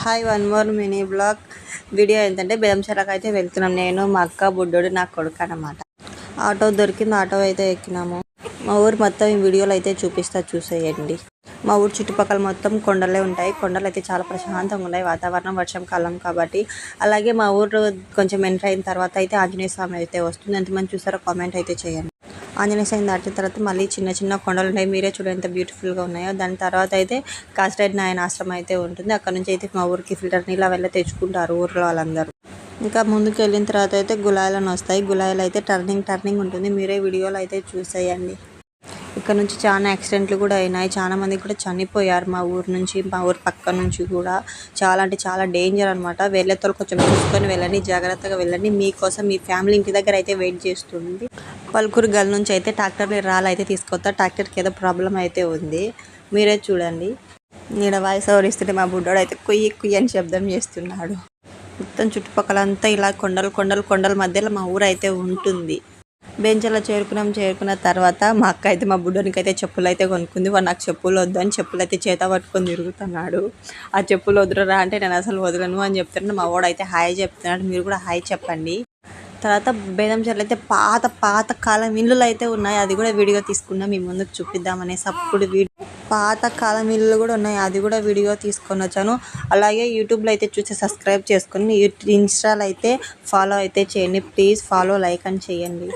Hi one more mini blog video ఏంటంటే బెదంచెర్లకు అయితే వెళ్తున్నాం. నేను మా అక్క బుడ్డోడు నా కొడుకు అనమాట. ఆటో దొరికింది, ఆటో అయితే ఎక్కినాము. మా ఊరు మొత్తం ఈ వీడియోలో అయితే చూసేయండి. మా ఊరు చుట్టుపక్కల మొత్తం కొండలే ఉంటాయి. కొండలు అయితే చాలా ప్రశాంతంగా ఉన్నాయి. వాతావరణం వర్షం కాలం కాబట్టి. అలాగే మా ఊరు కొంచెం ఎంటర్ అయిన తర్వాత అయితే ఆంజనేయ స్వామి అయితే వస్తుంది. ఎంతమంది చూసారో కామెంట్ అయితే చేయండి. ఆంజనేయ స్వామి దాటిన తర్వాత మళ్ళీ చిన్న చిన్న కొండలు ఉన్నాయి. మీరే చూడండి ఎంత బ్యూటిఫుల్గా ఉన్నాయో. దాని తర్వాత అయితే కాసిరెడ్డి నాయన ఆశ్రమం అయితే ఉంటుంది. అక్కడ నుంచి అయితే మా ఊరికి ఫిల్టర్ నీళ్ళు వెళ్ళి తెచ్చుకుంటారు ఊర్లో వాళ్ళందరూ. ఇంకా ముందుకు వెళ్ళిన తర్వాత అయితే గులాయిలను వస్తాయి. గులాయిలు అయితే టర్నింగ్ ఉంటుంది. మీరే వీడియోలో అయితే చూసేయండి. ఇక్కడ నుంచి చాలా యాక్సిడెంట్లు కూడా అయినాయి. చాలా మంది కూడా చనిపోయారు మా ఊరు నుంచి, మా ఊరు పక్క నుంచి కూడా. చాలా అంటే చాలా డేంజర్ అనమాట. వెళ్ళేతో కొంచెం చూసుకొని వెళ్ళండి, జాగ్రత్తగా వెళ్ళండి. మీకోసం మీ ఫ్యామిలీ ఇంటి దగ్గర అయితే వెయిట్ చేస్తుంది. పలుకూరు గల్ నుంచి అయితే ట్రాక్టర్ రాళ్ళు అయితే తీసుకొస్తా. ట్రాక్టర్కి ఏదో ప్రాబ్లం అయితే ఉంది, మీరే చూడండి. ఈడ వాయిస్ ఓవర్ ఇస్తుంటే మా బుడ్డోడు అయితే కుయ్యి అని శబ్దం చేస్తున్నాడు. మొత్తం చుట్టుపక్కలంతా ఇలా కొండల మధ్యలో మా ఊరు అయితే ఉంటుంది. బెంచర్లో చేరుకున్న తర్వాత మా అక్క అయితే మా బుడ్డోనికి అయితే చెప్పులు అయితే కొనుక్కుంది. వాడు నాకు చెప్పులు వద్దు అని చెప్పులు అయితే చేత పట్టుకొని తిరుగుతున్నాడు. ఆ చెప్పులు వదులురా అంటే నేను అసలు వదలను అని చెప్తున్నాను. మా వాడు అయితే హాయ్ చెప్తున్నాడు, మీరు కూడా హాయ్ చెప్పండి. తర్వాత బేదంచెర్లు అయితే పాత కాలం ఇల్లులు అయితే ఉన్నాయి. అది కూడా వీడియో తీసుకున్నా మీ ముందుకు చూపిద్దామనేసి. అప్పుడు పాత కాలం ఇల్లులు కూడా ఉన్నాయి, అది కూడా వీడియో తీసుకొని వచ్చాను. అలాగే యూట్యూబ్లో అయితే చూసి సబ్స్క్రైబ్ చేసుకొని ఇన్స్టాలో అయితే ఫాలో అయితే చేయండి. ప్లీజ్ ఫాలో, లైక్ అని చేయండి.